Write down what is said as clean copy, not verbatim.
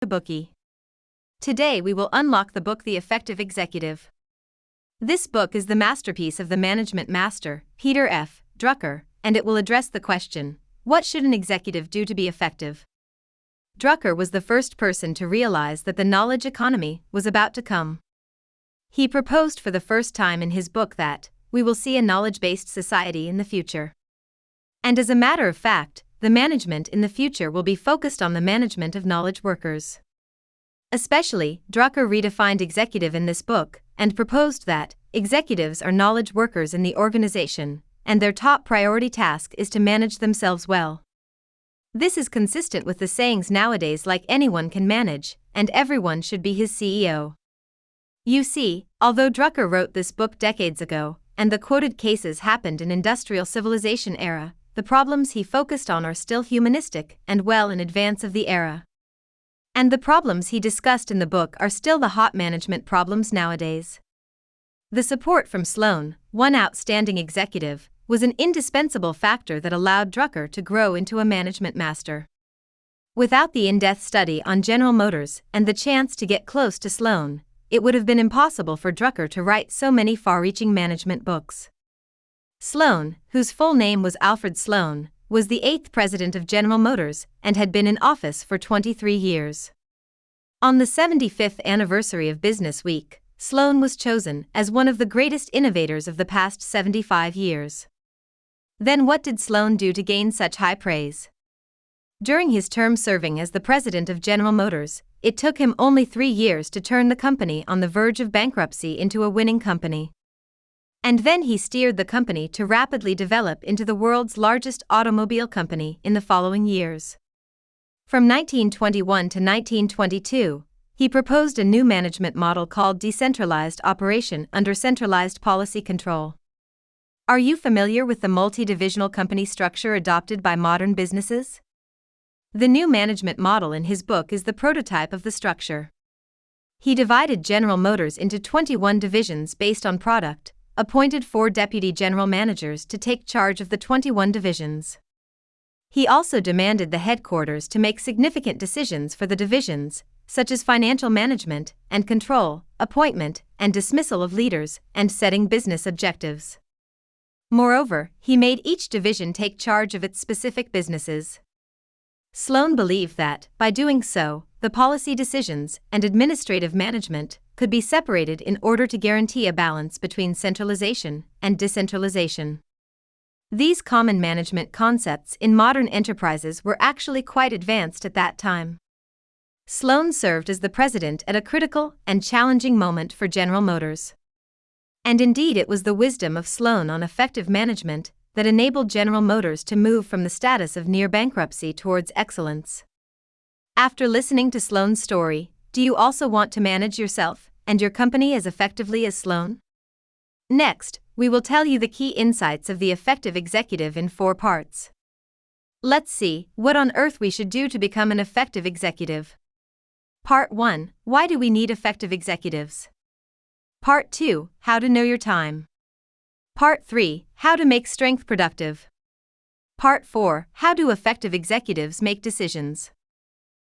The Bookie. Today we will unlock the book The Effective Executive. This book is the masterpiece of the management master, Peter F. Drucker, and it will address the question, what should an executive do to be effective? Drucker was the first person to realize that the knowledge economy was about to come. He proposed for the first time in his book that we will see a knowledge-based society in the future. And as a matter of fact, the management in the future will be focused on the management of knowledge workers. Especially, Drucker redefined executive in this book and proposed that executives are knowledge workers in the organization, and their top priority task is to manage themselves well. This is consistent with the sayings nowadays like anyone can manage, and everyone should be his CEO. You see, although Drucker wrote this book decades ago, and the quoted cases happened in industrial civilization era, the problems he focused on are still humanistic and well in advance of the era. And the problems he discussed in the book are still the hot management problems nowadays. The support from Sloan, one outstanding executive, was an indispensable factor that allowed Drucker to grow into a management master. Without the in-depth study on General Motors and the chance to get close to Sloan, it would have been impossible for Drucker to write so many far-reaching management books. Sloan, whose full name was Alfred Sloan, was the 8th president of General Motors and had been in office for 23 years. On the 75th anniversary of Business Week, Sloan was chosen as one of the greatest innovators of the past 75 years. Then what did Sloan do to gain such high praise? During his term serving as the president of General Motors, it took him only 3 years to turn the company on the verge of bankruptcy into a winning company. And then he steered the company to rapidly develop into the world's largest automobile company in the following years. From 1921 to 1922, he proposed a new management model called decentralized operation under centralized policy control. Are you familiar with the multi-divisional company structure adopted by modern businesses? The new management model in his book is the prototype of the structure. He divided General Motors into 21 divisions based on product, appointed 4 deputy general managers to take charge of the 21 divisions. He also demanded the headquarters to make significant decisions for the divisions, such as financial management and control, appointment and dismissal of leaders, and setting business objectives. Moreover, he made each division take charge of its specific businesses. Sloan believed that, by doing so, the policy decisions and administrative management could be separated in order to guarantee a balance between centralization and decentralization. These common management concepts in modern enterprises were actually quite advanced at that time. Sloan served as the president at a critical and challenging moment for General Motors. And indeed it was the wisdom of Sloan on effective management that enabled General Motors to move from the status of near bankruptcy towards excellence. After listening to Sloan's story, do you also want to manage yourself and your company as effectively as Sloan? Next, we will tell you the key insights of the effective executive in 4 parts. Let's see what on earth we should do to become an effective executive. Part 1. Why do we need effective executives? Part 2. How to know your time. Part 3. How to make strength productive. Part 4. How do effective executives make decisions?